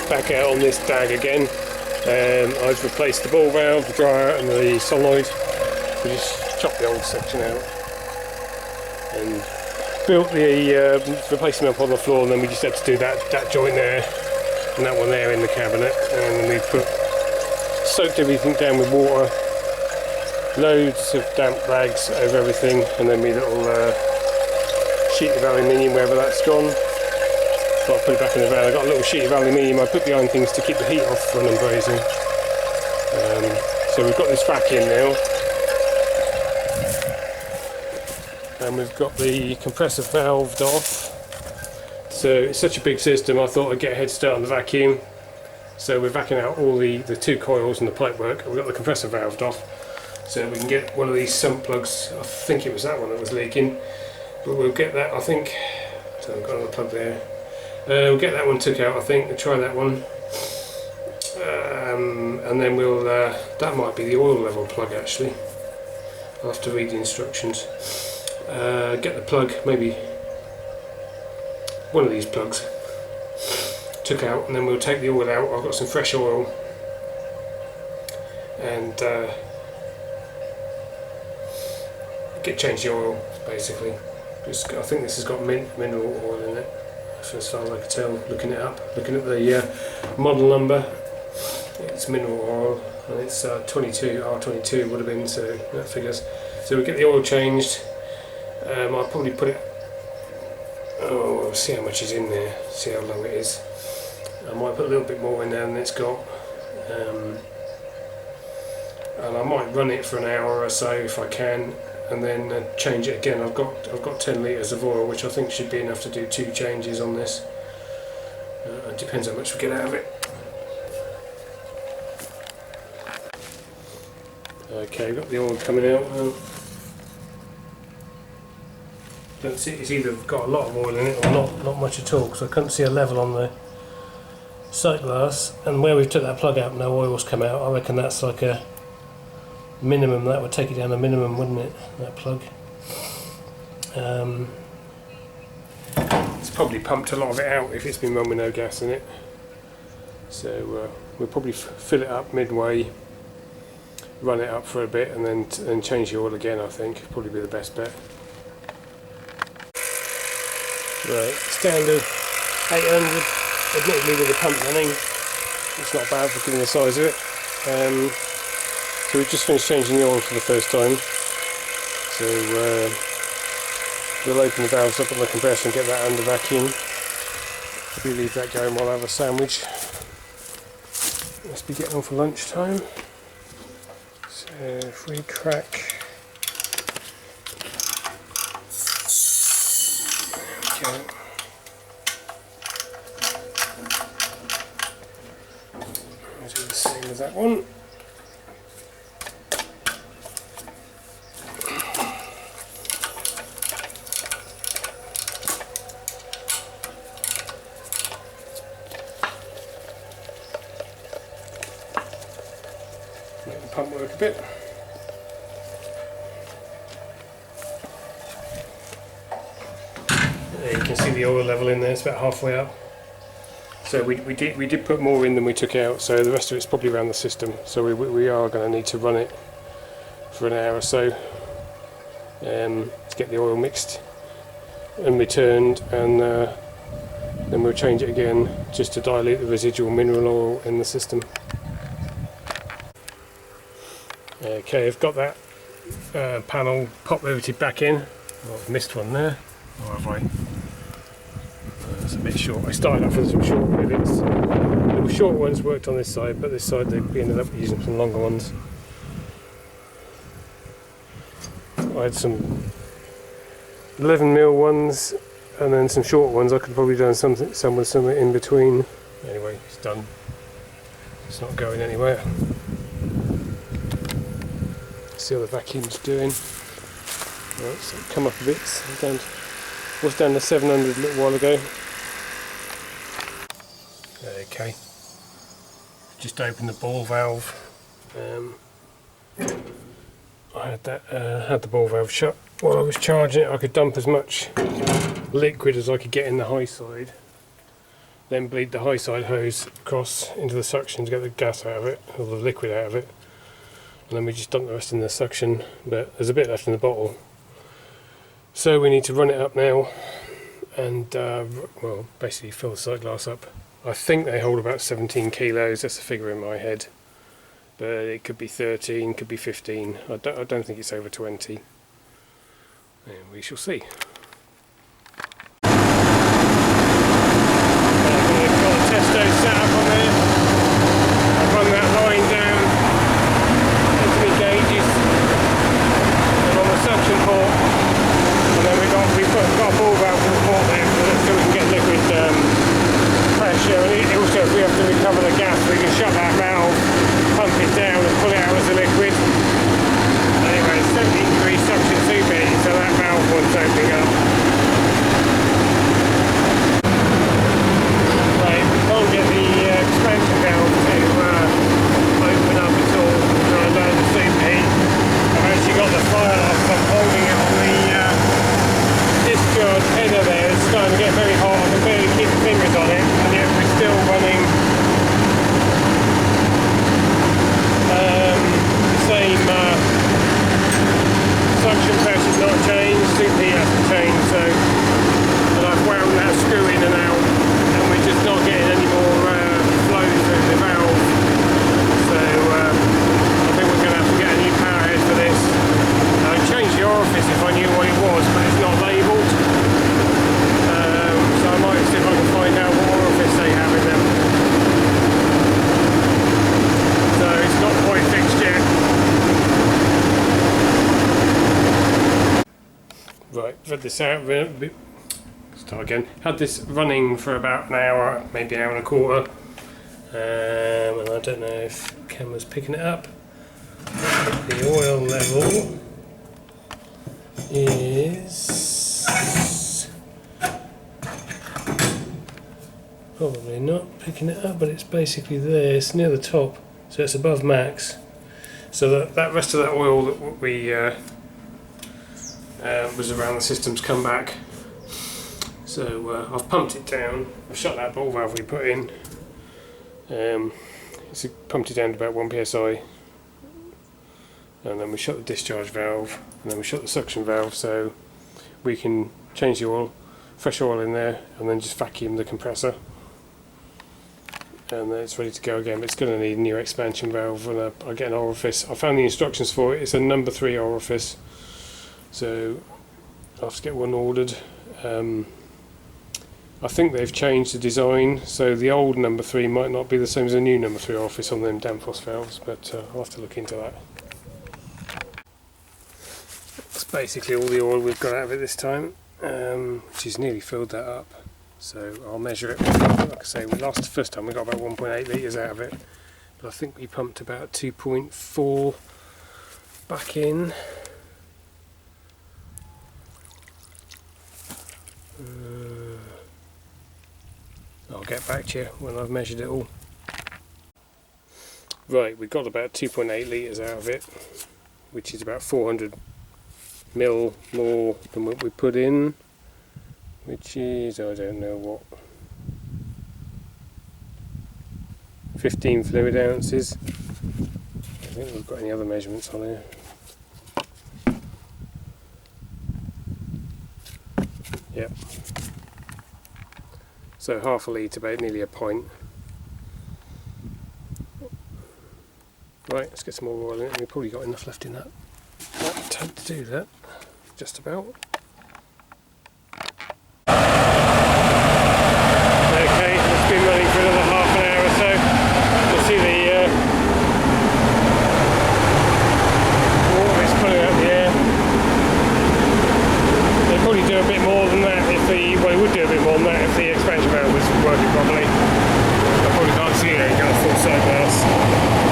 back out on this DAG again. I've replaced the ball valve, the dryer and the solenoid. We just chopped the old section out and built the replaced them up on the floor, and then we just had to do that joint there and that one there in the cabinet, and we soaked everything down with water, loads of damp rags over everything, and then my little sheet of aluminium wherever that's gone. So I put it back in the van. I got a little sheet of aluminium I put behind things to keep the heat off when I'm brazing. So we've got this vac in now, and we've got the compressor valved off. So it's such a big system, I thought I'd get a head start on the vacuum. So we're vacuuming out all the two coils and the pipe work. We've got the compressor valved off, so we can get one of these sump plugs. I think it was that one that was leaking, but we'll get that, I think. So I've got another plug there. We'll get that one took out, I think. We'll try that one. And then we'll, that might be the oil level plug actually. I'll have to read the instructions. Get the plug, maybe one of these plugs took out, and then we'll take the oil out. I've got some fresh oil and change the oil basically. I think this has got mineral oil in it, as far as I could tell looking it up, looking at the model number. It's mineral oil, and it's 22 R22 would have been, so that figures. So we'll get the oil changed. I'll probably put it, we'll see how much is in there, see how long it is. I might put a little bit more in there than it's got, and I might run it for an hour or so if I can, and then change it again. I've got 10 litres of oil, which I think should be enough to do 2 changes on this. It depends how much we get out of it. Okay, got the oil coming out. Don't see, it's either got a lot of oil in it or not much at all, because I couldn't see a level on the sight glass, and where we took that plug out no oil's come out. I reckon that's like a minimum, that would take it down a minimum, wouldn't it, that plug. It's probably pumped a lot of it out if it's been run with no gas in it, so we'll probably fill it up midway, run it up for a bit, and then change the oil again. I think probably be the best bet. Right, standard 800, admittedly with the pump running. It's not bad for given the size of it. So we've just finished changing the oil for the first time. So we'll open the valves up on the compressor and get that under vacuum. We'll leave that going while I have a sandwich. Must be getting on for lunchtime. So if we crack. Okay. I'll do the same as that one. Make the pump work a bit. There you can see the oil level in there, it's about halfway up. So we did put more in than we took out, so the rest of it's probably around the system. So we are going to need to run it for an hour or so to get the oil mixed and returned, and then we'll change it again just to dilute the residual mineral oil in the system. Okay, I've got that panel pop riveted back in. Oh, I've missed one there, or have I? It's a bit short. I started off with some short rivets. The short ones worked on this side, but this side they ended up using some longer ones. I had some 11mm ones and then some short ones. I could have probably done something somewhere in between. Anyway, it's done. It's not going anywhere. See how the vacuum's doing. Right, so come up a bit. Was down to 700 a little while ago. Okay, just opened the ball valve. I had the ball valve shut while I was charging it. I could dump as much liquid as I could get in the high side, then bleed the high side hose across into the suction to get the gas out of it, or the liquid out of it, and then we just dump the rest in the suction, but there's a bit left in the bottle. So we need to run it up now and well, basically fill the sight glass up. I think they hold about 17 kilos, that's the figure in my head, but it could be 13, could be 15, I don't think it's over 20, and we shall see. Testo set up on there. I've run that line down into the gauges and on the suction port, and then we've got a ball valve for the port there so we can get liquid pressure, and also if we have to recover the gas we can shut that valve, pump it down and pull it out as a liquid. Anyway, 70-degree suction superheat, so that valve wants opening up. Can't get the expansion valve to open up at all trying to load the superheat. I've actually got the phial off, so I'm holding it on the discharge header there. It's starting to get very hot, I can barely keep the fingers on it, and yet we're still running the same suction pressure's not changed, superheat hasn't changed, so and I've wound that screw in and out. We're just not getting any more flow through the valve, so I think we're going to have to get a new power head for this. I'd change the orifice if I knew what it was, but it's not labelled, so I might see if I can find out what orifice they have in them. So it's not quite fixed yet. Right, read this out. Start again. Had this running for about an hour, maybe an hour and a quarter, and I don't know if the camera's picking it up. The oil level is probably not picking it up, but it's basically there. It's near the top, so it's above max. So that rest of that oil that we was around the system's come back. So I've pumped it down, I've shut that ball valve we put in, it's pumped it down to about 1 psi, and then we shut the discharge valve, and then we shut the suction valve so we can change the oil, fresh oil in there, and then just vacuum the compressor, and then it's ready to go again. But it's going to need a new expansion valve when I get an orifice. I found the instructions for it, it's a number 3 orifice, so I'll have to get one ordered. I think they've changed the design, so the old number 3 might not be the same as the new number 3 orifice on them Danfoss valves, but I'll have to look into that. That's basically all the oil we've got out of it this time, which has nearly filled that up, so I'll measure it. Like I say, the first time we got about 1.8 litres out of it, but I think we pumped about 2.4 back in. I'll get back to you when I've measured it all. Right, we got about 2.8 litres out of it, which is about 400 mil more than what we put in, which is, I don't know what, 15 fluid ounces. I don't think we've got any other measurements on here. Yep. So half a litre, about nearly a pint. Right, let's get some more oil in it. We've probably got enough left in that tank to do that, just about. Okay, it's been running for another half an hour or so. You'll see the water is pulling out the air. They'd probably do a bit more than that if well, it would do a bit more than that if the expansion valve was working properly. I probably can't see it, it's got a full sight glass.